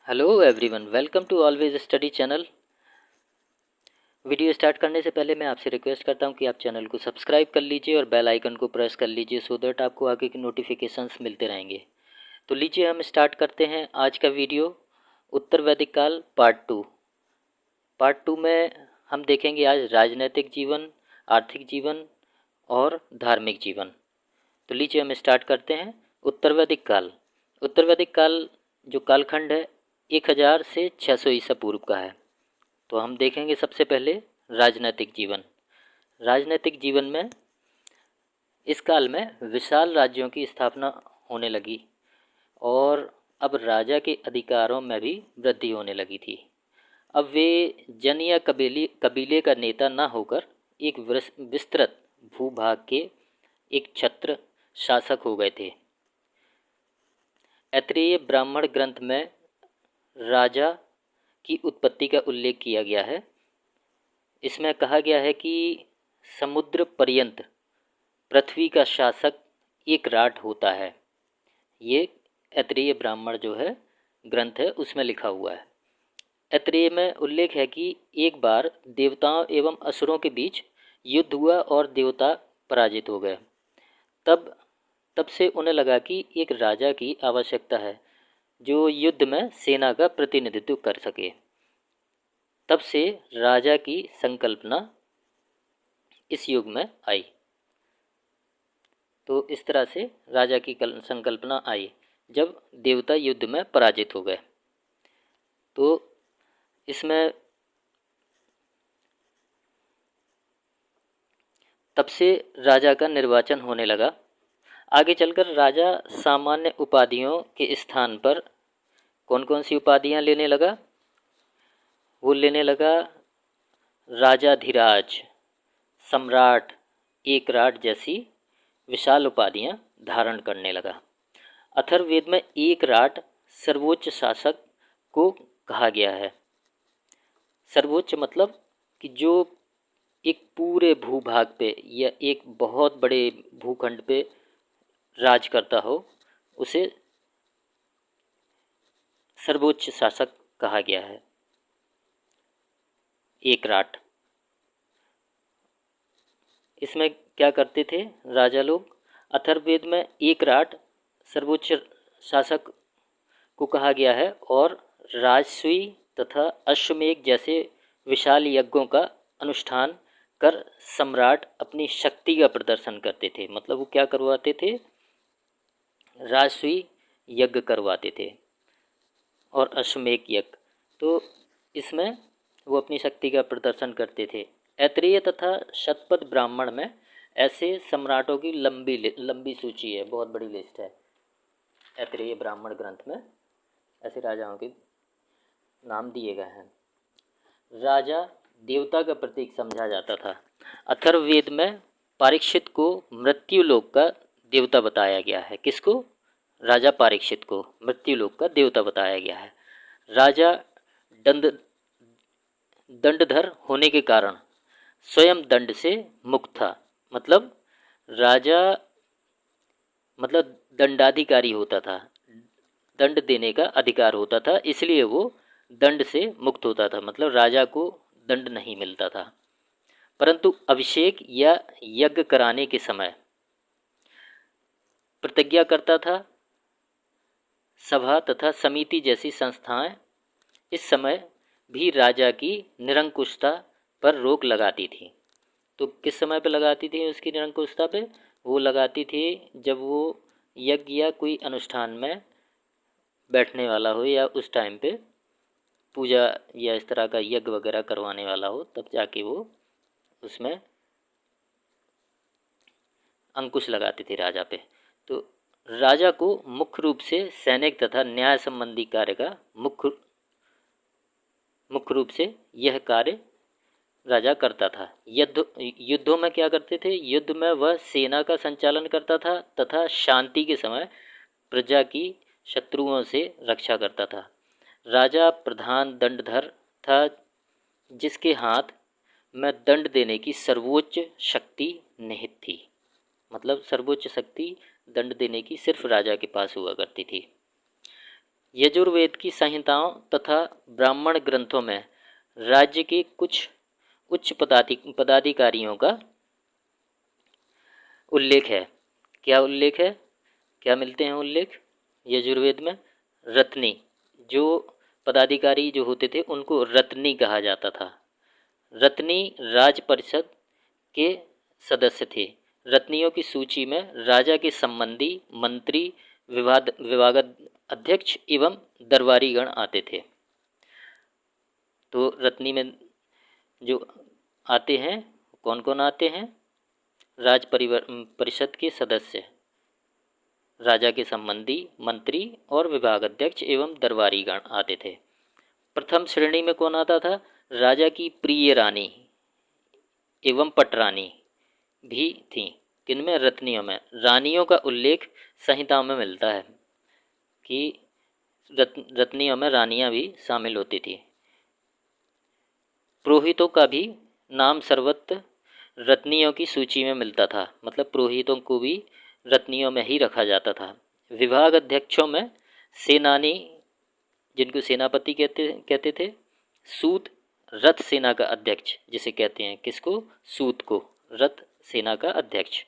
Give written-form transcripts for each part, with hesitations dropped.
Hello everyone, welcome to always study channel. Video start करने से पहले मैं आपसे रिक्वेस्ट करता हूं कि आप चैनल को सब्सक्राइब कर लीजिए और बेल आइकन को प्रेस कर लीजिए सो दैट आपको आगे के नोटिफिकेशंस मिलते रहेंगे। तो लीजिए हम स्टार्ट करते हैं आज का वीडियो। उत्तर वैदिक काल पार्ट टू में हम देखेंगे आज राजनैतिक जीवन, आर्थिक जीवन और धार्मिक जीवन। तो लीजिए हम स्टार्ट करते हैं। उत्तर वैदिक काल उत्तर वैदिक काल जो कालखंड है 1000 से 600 ईसा पूर्व का है। तो हम देखेंगे सबसे पहले राजनैतिक जीवन। राजनैतिक जीवन में इस काल में विशाल राज्यों की स्थापना होने लगी और अब राजा के अधिकारों में भी वृद्धि होने लगी थी। अब वे जन या कबीले का नेता न होकर एक विस्तृत भूभाग के एक छत्र शासक हो गए थे। ऐत्रेय ब्राह्मण ग्रंथ में राजा की उत्पत्ति का उल्लेख किया गया है। इसमें कहा गया है कि समुद्र पर्यंत पृथ्वी का शासक एक राट होता है। ये ऐत्रेय ब्राह्मण जो है ग्रंथ है उसमें लिखा हुआ है। ऐत्रेय में उल्लेख है कि एक बार देवताओं एवं असुरों के बीच युद्ध हुआ और देवता पराजित हो गए। तब से उन्हें लगा कि एक राजा की आवश्यकता है जो युद्ध में सेना का प्रतिनिधित्व कर सके। तब से राजा की संकल्पना इस युग में आई। तो इस तरह से राजा की संकल्पना आई जब देवता युद्ध में पराजित हो गए। तो इसमें तब से राजा का निर्वाचन होने लगा। आगे चलकर राजा सामान्य उपाधियों के स्थान पर कौन कौन सी उपाधियां लेने लगा? वो लेने लगा राजाधिराज, सम्राट, एकराट जैसी विशाल उपाधियां धारण करने लगा। अथर्ववेद में एक राट सर्वोच्च शासक को कहा गया है। सर्वोच्च मतलब कि जो एक पूरे भूभाग पे या एक बहुत बड़े भूखंड पे राज करता हो उसे सर्वोच्च शासक कहा गया है, एक राट। इसमें क्या करते थे राजा लोग? अथर्ववेद में एक राट सर्वोच्च शासक को कहा गया है और राजसूय तथा अश्वमेध जैसे विशाल यज्ञों का अनुष्ठान कर सम्राट अपनी शक्ति का प्रदर्शन करते थे। मतलब वो क्या करवाते थे? राजसूय यज्ञ करवाते थे और अश्वमेध यज्ञ। तो इसमें वो अपनी शक्ति का प्रदर्शन करते थे। ऐत्रेय तथा शतपथ ब्राह्मण में ऐसे सम्राटों की लंबी सूची है, बहुत बड़ी लिस्ट है। ऐत्रेय ब्राह्मण ग्रंथ में ऐसे राजाओं के नाम दिए गए हैं। राजा देवता का प्रतीक समझा जाता था। अथर्ववेद में परीक्षित को मृत्युलोक का देवता बताया गया है। किसको? राजा परीक्षित को मृत्युलोक का देवता बताया गया है। राजा दंडधर होने के कारण स्वयं दंड से मुक्त था। मतलब राजा दंडाधिकारी होता था, दंड देने का अधिकार होता था, इसलिए वो दंड से मुक्त होता था। मतलब राजा को दंड नहीं मिलता था। परंतु अभिषेक या यज्ञ कराने के समय प्रतिज्ञा करता था। सभा तथा समिति जैसी संस्थाएं इस समय भी राजा की निरंकुशता पर रोक लगाती थी। तो किस समय पे लगाती थी उसकी निरंकुशता पे? वो लगाती थी जब वो यज्ञ या कोई अनुष्ठान में बैठने वाला हो या उस टाइम पे पूजा या इस तरह का यज्ञ वगैरह करवाने वाला हो, तब जाके वो उसमें अंकुश लगाते थे राजा पे। तो राजा को मुख्य रूप से सैनिक तथा न्याय संबंधी कार्य का मुख्य रूप से यह कार्य राजा करता था। युद्धों में क्या करते थे? युद्ध में वह सेना का संचालन करता था तथा शांति के समय प्रजा की शत्रुओं से रक्षा करता था। राजा प्रधान दंडधर था जिसके हाथ में दंड देने की सर्वोच्च शक्ति निहित थी। मतलब सर्वोच्च शक्ति दंड देने की सिर्फ राजा के पास हुआ करती थी। यजुर्वेद की संहिताओं तथा ब्राह्मण ग्रंथों में राज्य के कुछ उच्च पदाधिकारियों का उल्लेख है। क्या उल्लेख है? क्या मिलते हैं उल्लेख यजुर्वेद में? रत्नी, जो पदाधिकारी जो होते थे उनको रत्नी कहा जाता था। रत्नी राज परिषद के सदस्य थे। रत्नियों की सूची में राजा के संबंधी, मंत्री, विभाग अध्यक्ष एवं दरबारी गण आते थे। तो रत्नी में जो आते हैं, कौन कौन आते हैं? राज परिषद के सदस्य, राजा के संबंधी, मंत्री और विभाग अध्यक्ष एवं दरबारी गण आते थे। प्रथम श्रेणी में कौन आता था? राजा की प्रिय रानी एवं पटरानी भी थीं। किनमें? रत्नियों में। रानियों का उल्लेख संहिताओं में मिलता है कि रत्नियों में रानियां भी शामिल होती थी। पुरोहितों का भी नाम सर्वत्र रत्नियों की सूची में मिलता था, मतलब पुरोहितों को भी रत्नियों में ही रखा जाता था। विभाग अध्यक्षों में सेनानी, जिनको सेनापति कहते थे, सूत, रथ सेना का अध्यक्ष जिसे कहते हैं, किसको? सूत को, रथ सेना का अध्यक्ष।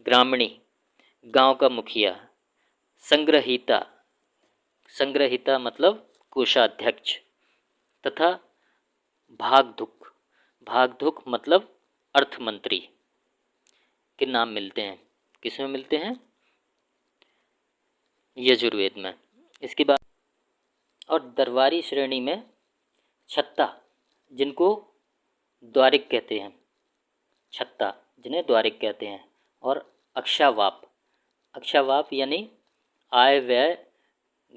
ग्रामणी, गांव का मुखिया। संग्रहिता, संग्रहिता मतलब कोषाध्यक्ष। तथा भागधुक, भागधुक मतलब अर्थमंत्री के नाम मिलते हैं। किसमें मिलते हैं? यजुर्वेद में। इसके बाद और दरबारी श्रेणी में छत्ता, जिनको द्वारिक कहते हैं, छत्ता जिन्हें द्वारिक कहते हैं। और अक्षावाप, अक्षावाप यानी आय व्यय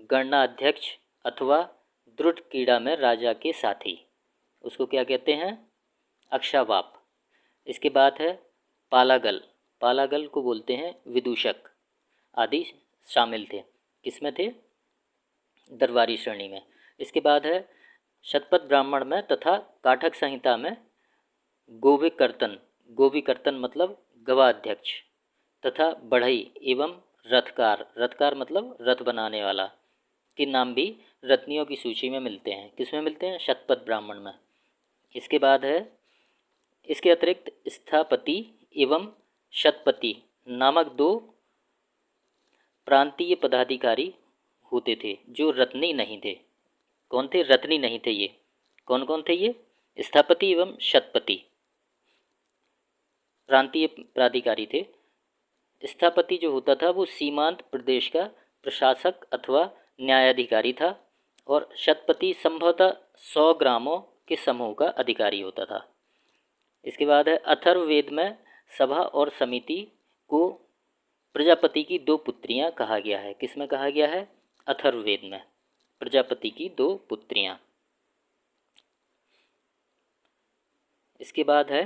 गणना अध्यक्ष अथवा दृढ़ क्रीड़ा में राजा के साथी, उसको क्या कहते हैं? अक्षावाप। इसके बाद है पालागल, पालागल को बोलते हैं विदूषक आदि शामिल थे। किसमें थे? दरबारी श्रेणी में। इसके बाद है शतपथ ब्राह्मण में तथा काठक संहिता में गोविकर्तन, गोविकर्तन मतलब गवाध्यक्ष, तथा बढ़ई एवं रथकार, रथकार मतलब रथ बनाने वाला, के नाम भी रत्नियों की सूची में मिलते हैं। किसमें मिलते हैं? शतपथ ब्राह्मण में। इसके बाद है, इसके अतिरिक्त स्थापति एवं शतपति नामक दो प्रांतीय पदाधिकारी होते थे जो रत्नी नहीं थे। कौन थे? रत्नी नहीं थे। ये कौन कौन थे? ये स्थापति एवं शतपति प्रांतीय प्राधिकारी थे। स्थापति जो होता था वो सीमांत प्रदेश का प्रशासक अथवा न्यायाधिकारी था, और शतपति संभवतः 100 ग्रामों के समूह का अधिकारी होता था। इसके बाद है अथर्ववेद में सभा और समिति को प्रजापति की 2 पुत्रियां कहा गया है। किसमें कहा गया है? अथर्ववेद में प्रजापति की 2 पुत्रियां। इसके बाद है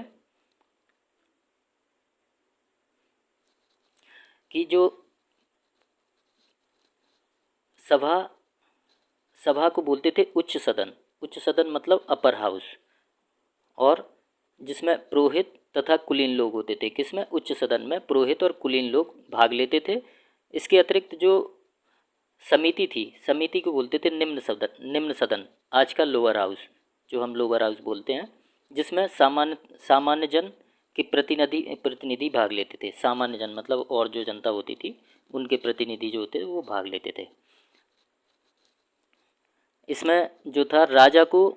कि जो सभा को बोलते थे उच्च सदन, उच्च सदन मतलब अपर हाउस, और जिसमें पुरोहित तथा कुलीन लोग होते थे। किसमें? उच्च सदन में पुरोहित और कुलीन लोग भाग लेते थे। इसके अतिरिक्त जो समिति थी, समिति को बोलते थे निम्न सदन, निम्न सदन, आज का लोअर हाउस, जो हम लोअर हाउस बोलते हैं, जिसमें सामान्य जन के प्रतिनिधि भाग लेते थे। सामान्य जन मतलब और जो जनता होती थी उनके प्रतिनिधि जो होते थे वो भाग लेते थे। इसमें जो था, राजा को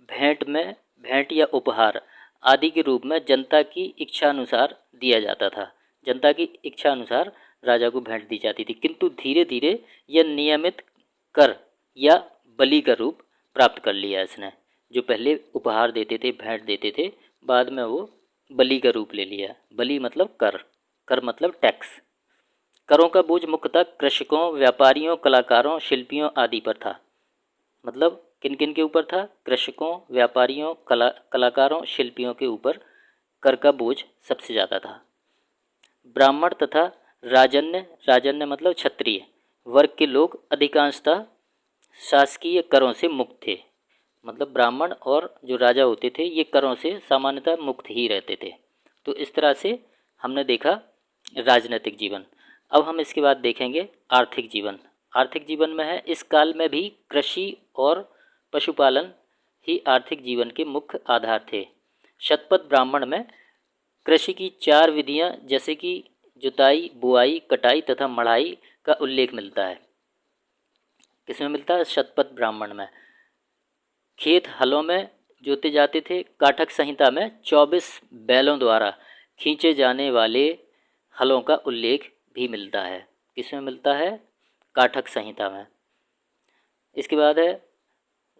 भेंट या उपहार आदि के रूप में जनता की इच्छा अनुसार दिया जाता था। जनता की इच्छा अनुसार राजा को भेंट दी जाती थी, किंतु धीरे धीरे यह नियमित कर या बलि का रूप प्राप्त कर लिया इसने। जो पहले उपहार देते थे, भेंट देते थे, बाद में वो बलि का रूप ले लिया। बलि मतलब कर, कर मतलब टैक्स। करों का बोझ मुख्यतः कृषकों, व्यापारियों, कलाकारों, शिल्पियों आदि पर था। मतलब किन किन के ऊपर था? कृषकों, व्यापारियों, कलाकारों, शिल्पियों के ऊपर कर का बोझ सबसे ज़्यादा था। ब्राह्मण तथा राजन्य मतलब क्षत्रिय वर्ग के लोग अधिकांशतः शासकीय करों से मुक्त थे। मतलब ब्राह्मण और जो राजा होते थे ये करों से सामान्यतः मुक्त ही रहते थे। तो इस तरह से हमने देखा राजनीतिक जीवन। अब हम इसके बाद देखेंगे आर्थिक जीवन। आर्थिक जीवन में है। इस काल में भी कृषि और पशुपालन ही आर्थिक जीवन के मुख्य आधार थे। शतपथ ब्राह्मण में कृषि की 4 विधियां जैसे कि जुताई, बुआई, कटाई तथा मढ़ाई का उल्लेख मिलता है। किसमें मिलता है? शतपथ ब्राह्मण में। खेत हलों में जोते जाते थे। काठक संहिता में 24 बैलों द्वारा खींचे जाने वाले हलों का उल्लेख भी मिलता है। किसमें मिलता है? काठक संहिता में। इसके बाद है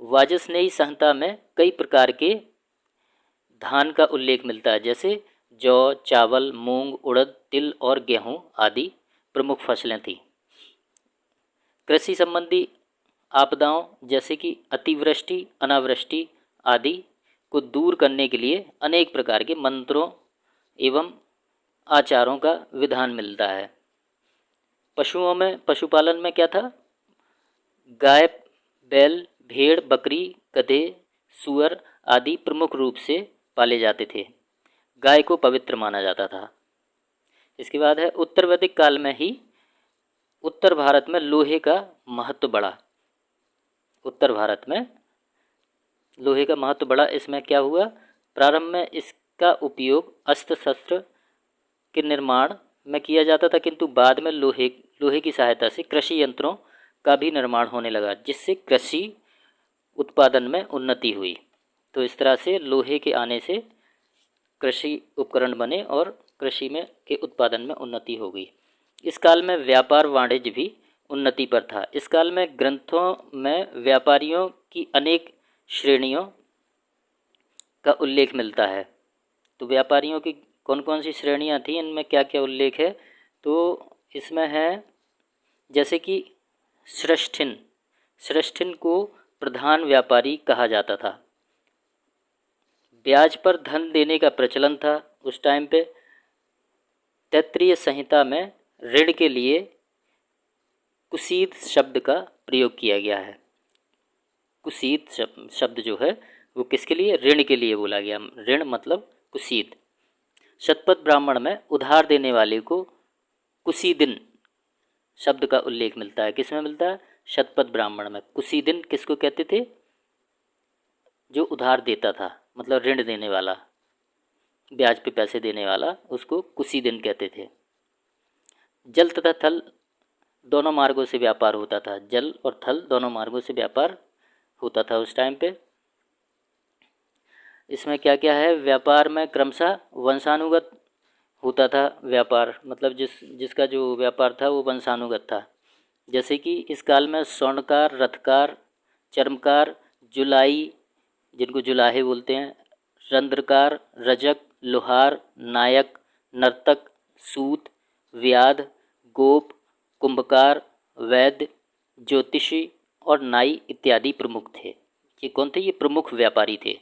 वाजसनेयी संहिता में कई प्रकार के धान का उल्लेख मिलता है, जैसे जौ, चावल, मूंग, उड़द, तिल और गेहूं आदि प्रमुख फसलें थीं। कृषि संबंधी आपदाओं जैसे कि अतिवृष्टि, अनावृष्टि आदि को दूर करने के लिए अनेक प्रकार के मंत्रों एवं आचारों का विधान मिलता है। पशुओं में, पशुपालन में क्या था? गाय, बैल, भेड़, बकरी, गधे, सूअर आदि प्रमुख रूप से पाले जाते थे। गाय को पवित्र माना जाता था। इसके बाद है उत्तर वैदिक काल में ही उत्तर भारत में लोहे का महत्व बढ़ा। उत्तर भारत में लोहे का महत्व बढ़ा। इसमें क्या हुआ? प्रारंभ में इसका उपयोग अस्त्र शस्त्र के निर्माण में किया जाता था, किंतु बाद में लोहे की सहायता से कृषि यंत्रों का भी निर्माण होने लगा, जिससे कृषि उत्पादन में उन्नति हुई। तो इस तरह से लोहे के आने से कृषि उपकरण बने और कृषि में के उत्पादन में उन्नति हो गई। इस काल में व्यापार वाणिज्य भी उन्नति पर था। इस काल में ग्रंथों में व्यापारियों की अनेक श्रेणियों का उल्लेख मिलता है। तो व्यापारियों की कौन कौन सी श्रेणियां थी, इनमें क्या क्या उल्लेख है? तो इसमें है जैसे कि श्रेष्ठिन को प्रधान व्यापारी कहा जाता था। ब्याज पर धन देने का प्रचलन था उस टाइम पे। तैत्तिरीय संहिता में ऋण के लिए कुसीद शब्द का प्रयोग किया गया है। कुसीद शब्द जो है वो किसके लिए? ऋण के लिए बोला गया। ऋण मतलब कुसीद। शतपथ ब्राह्मण में उधार देने वाले को कुसीदिन शब्द का उल्लेख मिलता है। किसमें मिलता है? शतपथ ब्राह्मण में। कुसीदिन किसको कहते थे? जो उधार देता था, मतलब ऋण देने वाला, ब्याज पे पैसे देने वाला, उसको कुसीदिन कहते थे। जल तथा थल दोनों मार्गों से व्यापार होता था। जल और थल दोनों मार्गों से व्यापार होता था उस टाइम पे। इसमें क्या क्या है? व्यापार में क्रमशः वंशानुगत होता था व्यापार, मतलब जिसका जो व्यापार था वो वंशानुगत था। जैसे कि इस काल में स्वर्णकार, रथकार, चर्मकार, जुलाई जिनको जुलाहे बोलते हैं, रंध्रकार, रजक, लोहार, नायक, नर्तक, सूत, व्याध, गोप, कुंभकार, वैद्य, ज्योतिषी और नाई इत्यादि प्रमुख थे। ये कौन थे? ये प्रमुख व्यापारी थे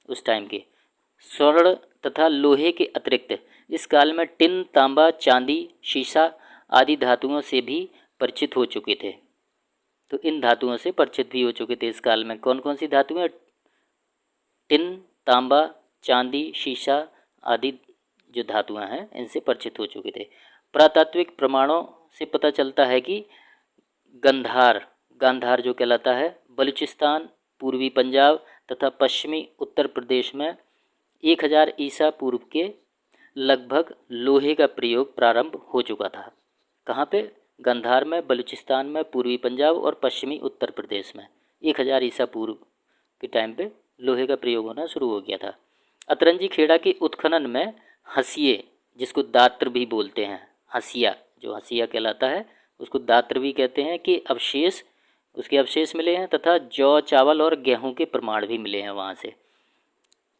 उस टाइम के। स्वर्ण तथा लोहे के अतिरिक्त इस काल में टिन, तांबा, चांदी, शीशा आदि धातुओं से भी परिचित हो चुके थे। तो इन धातुओं से परिचित भी हो चुके थे इस काल में। कौन कौन सी धातुएं? टिन, तांबा, चांदी, शीशा आदि जो धातुएं हैं इनसे परिचित हो चुके थे। पुरातात्विक प्रमाणों से पता चलता है कि गांधार जो कहलाता है, बलूचिस्तान, पूर्वी पंजाब तथा पश्चिमी उत्तर प्रदेश में 1000 ईसा पूर्व के लगभग लोहे का प्रयोग प्रारंभ हो चुका था। कहाँ पे? गांधार में, बलूचिस्तान में, पूर्वी पंजाब और पश्चिमी उत्तर प्रदेश में 1000 ईसा पूर्व के टाइम पे लोहे का प्रयोग होना शुरू हो गया था। अतरंजी खेड़ा के उत्खनन में हंसिये, जिसको दात्र भी बोलते हैं, हंसिया जो हंसिया कहलाता है उसको दात्र भी कहते हैं, कि उसके अवशेष मिले हैं तथा जौ, चावल और गेहूं के प्रमाण भी मिले हैं वहाँ से।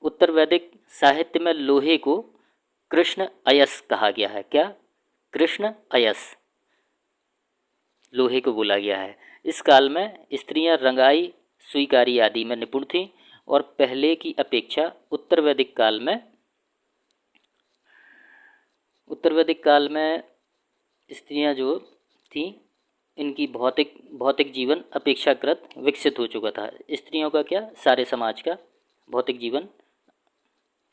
उत्तर वैदिक साहित्य में लोहे को कृष्ण अयस कहा गया है। क्या? कृष्ण अयस लोहे को बोला गया है। इस काल में स्त्रियां रंगाई, सुईकारी आदि में निपुण थीं और पहले की अपेक्षा उत्तर वैदिक काल में स्त्रियां जो थीं इनकी भौतिक जीवन अपेक्षाकृत विकसित हो चुका था। स्त्रियों का क्या? सारे समाज का भौतिक जीवन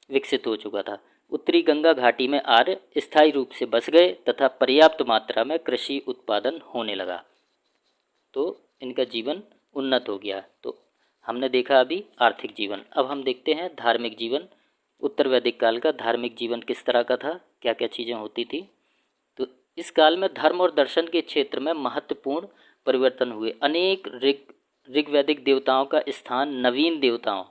विकसित हो चुका था। उत्तरी गंगा घाटी में आर्य स्थायी रूप से बस गए तथा पर्याप्त मात्रा में कृषि उत्पादन होने लगा। तो इनका जीवन उन्नत हो गया। तो हमने देखा अभी आर्थिक जीवन। अब हम देखते हैं धार्मिक जीवन। उत्तर वैदिक काल का धार्मिक जीवन किस तरह का था, क्या क्या चीज़ें होती थी। तो इस काल में धर्म और दर्शन के क्षेत्र में महत्वपूर्ण परिवर्तन हुए। अनेक ऋग्वैदिक देवताओं का स्थान नवीन देवताओं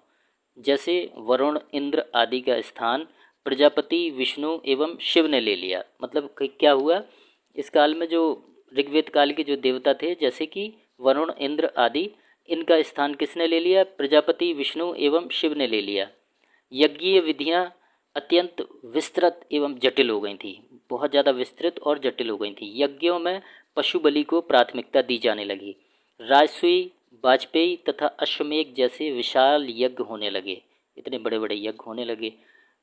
जैसे वरुण, इंद्र आदि का स्थान प्रजापति, विष्णु एवं शिव ने ले लिया। मतलब क्या हुआ, इस काल में जो ऋग्वेद काल के जो देवता थे जैसे कि वरुण, इंद्र आदि, इनका स्थान किसने ले लिया, प्रजापति, विष्णु एवं शिव ने ले लिया। यज्ञीय विधियां अत्यंत विस्तृत एवं जटिल हो गई थी, बहुत ज़्यादा विस्तृत और जटिल हो गई थी। यज्ञों में पशु बलि को प्राथमिकता दी जाने लगी। राजसूय, वाजपेयी तथा अश्वमेध जैसे विशाल यज्ञ होने लगे, इतने बड़े बड़े यज्ञ होने लगे।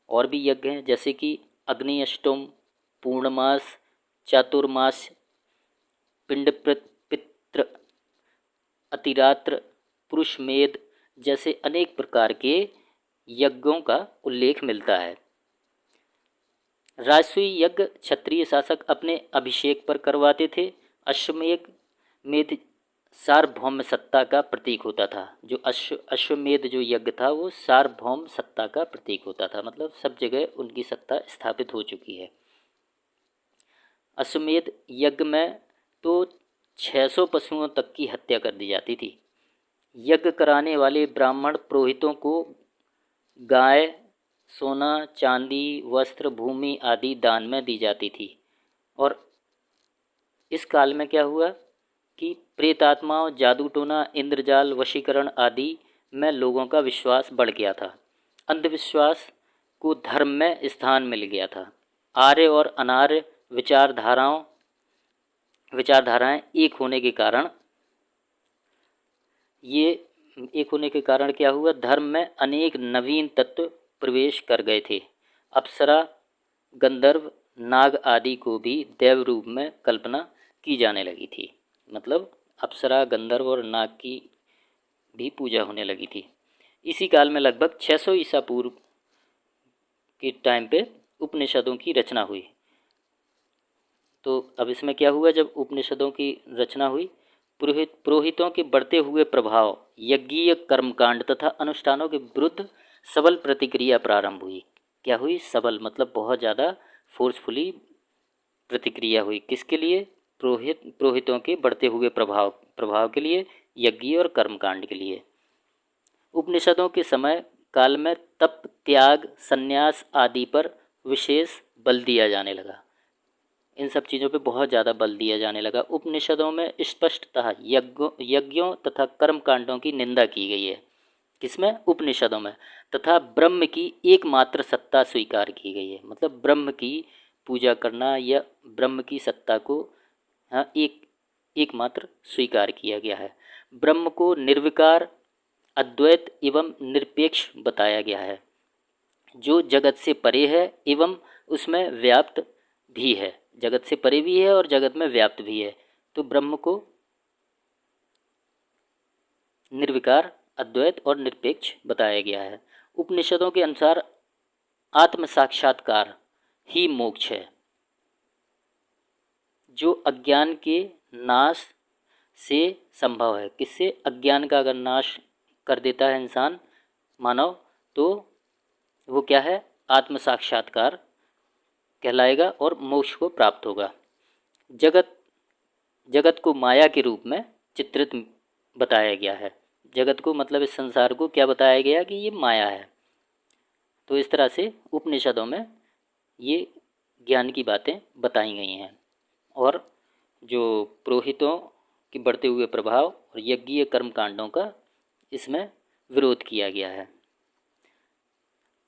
और भी यज्ञ हैं जैसे कि अग्नि अष्टम, पूर्णमास, चातुर्मास, पिंड पित्र, अतिरात्र, पुरुषमेध जैसे अनेक प्रकार के यज्ञों का उल्लेख मिलता है। राजसूय यज्ञ क्षत्रिय शासक अपने अभिषेक पर करवाते थे। अश्वमेध सार्वभौम सत्ता का प्रतीक होता था। जो अश्वमेध जो यज्ञ था वो सार्वभौम सत्ता का प्रतीक होता था, मतलब सब जगह उनकी सत्ता स्थापित हो चुकी है। अश्वमेध यज्ञ में तो 600 पशुओं तक की हत्या कर दी जाती थी। यज्ञ कराने वाले ब्राह्मण पुरोहितों को गाय, सोना, चांदी, वस्त्र, भूमि आदि दान में दी जाती थी। और इस काल में क्या हुआ कि प्रेतात्माओं, जादू टोना, इंद्रजाल, वशीकरण आदि में लोगों का विश्वास बढ़ गया था। अंधविश्वास को धर्म में स्थान मिल गया था। आर्य और अनार्य विचारधाराएं एक होने के कारण क्या हुआ, धर्म में अनेक नवीन तत्व प्रवेश कर गए थे। अप्सरा, गंधर्व, नाग आदि को भी देव रूप में कल्पना की जाने लगी थी। मतलब अप्सरा, गंधर्व और नाग की भी पूजा होने लगी थी। इसी काल में लगभग 600 ईसा पूर्व के टाइम पे उपनिषदों की रचना हुई। तो अब इसमें क्या हुआ, जब उपनिषदों की रचना हुई, पुरोहितों के बढ़ते हुए प्रभाव, यज्ञीय कर्मकांड तथा अनुष्ठानों के विरुद्ध सबल प्रतिक्रिया प्रारंभ हुई। क्या हुई, सबल मतलब बहुत ज़्यादा फोर्सफुली प्रतिक्रिया हुई। किसके लिए, पुरोहितों के बढ़ते हुए प्रभाव के लिए, यज्ञीय और कर्मकांड के लिए। उपनिषदों के समय काल में तप, त्याग, संन्यास आदि पर विशेष बल दिया जाने लगा। इन सब चीज़ों पे बहुत ज़्यादा बल दिया जाने लगा। उपनिषदों में स्पष्टतः यज्ञों तथा कर्मकांडों की निंदा की गई है। किसमें, उपनिषदों में। तथा ब्रह्म की एकमात्र सत्ता स्वीकार की गई है। मतलब ब्रह्म की पूजा करना या ब्रह्म की सत्ता को एकमात्र स्वीकार किया गया है। ब्रह्म को निर्विकार, अद्वैत एवं निरपेक्ष बताया गया है, जो जगत से परे है एवं उसमें व्याप्त भी है। जगत से परे भी है और जगत में व्याप्त भी है। तो ब्रह्म को निर्विकार, अद्वैत और निरपेक्ष बताया गया है। उपनिषदों के अनुसार आत्म साक्षात्कार ही मोक्ष है, जो अज्ञान के नाश से संभव है। किससे, अज्ञान का अगर नाश कर देता है इंसान, मानव, तो वो क्या है, आत्म साक्षात्कार कहलाएगा और मोक्ष को प्राप्त होगा। जगत को माया के रूप में चित्रित बताया गया है। जगत को मतलब इस संसार को क्या बताया गया कि ये माया है। तो इस तरह से उपनिषदों में ये ज्ञान की बातें बताई गई हैं। और जो पुरोहितों के बढ़ते हुए प्रभाव और यज्ञीय कर्मकांडों का इसमें विरोध किया गया है।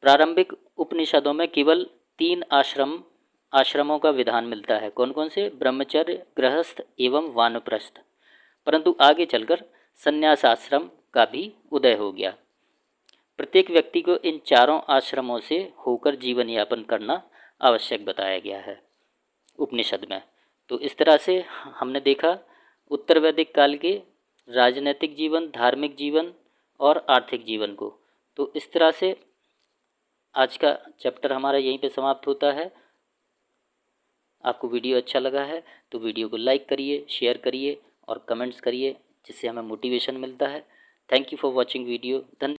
प्रारंभिक उपनिषदों में केवल 3 आश्रमों का विधान मिलता है। कौन कौन से, ब्रह्मचर्य, गृहस्थ एवं वानप्रस्थ। परंतु आगे चलकर संन्यास आश्रम का भी उदय हो गया। प्रत्येक व्यक्ति को इन चारों आश्रमों से होकर जीवन यापन करना आवश्यक बताया गया है उपनिषद में। तो इस तरह से हमने देखा उत्तर वैदिक काल के राजनैतिक जीवन, धार्मिक जीवन और आर्थिक जीवन को। तो इस तरह से आज का चैप्टर हमारा यहीं पे समाप्त होता है। आपको वीडियो अच्छा लगा है तो वीडियो को लाइक करिए, शेयर करिए और कमेंट्स करिए, जिससे हमें मोटिवेशन मिलता है। Thank you for watching video. धन्यवाद।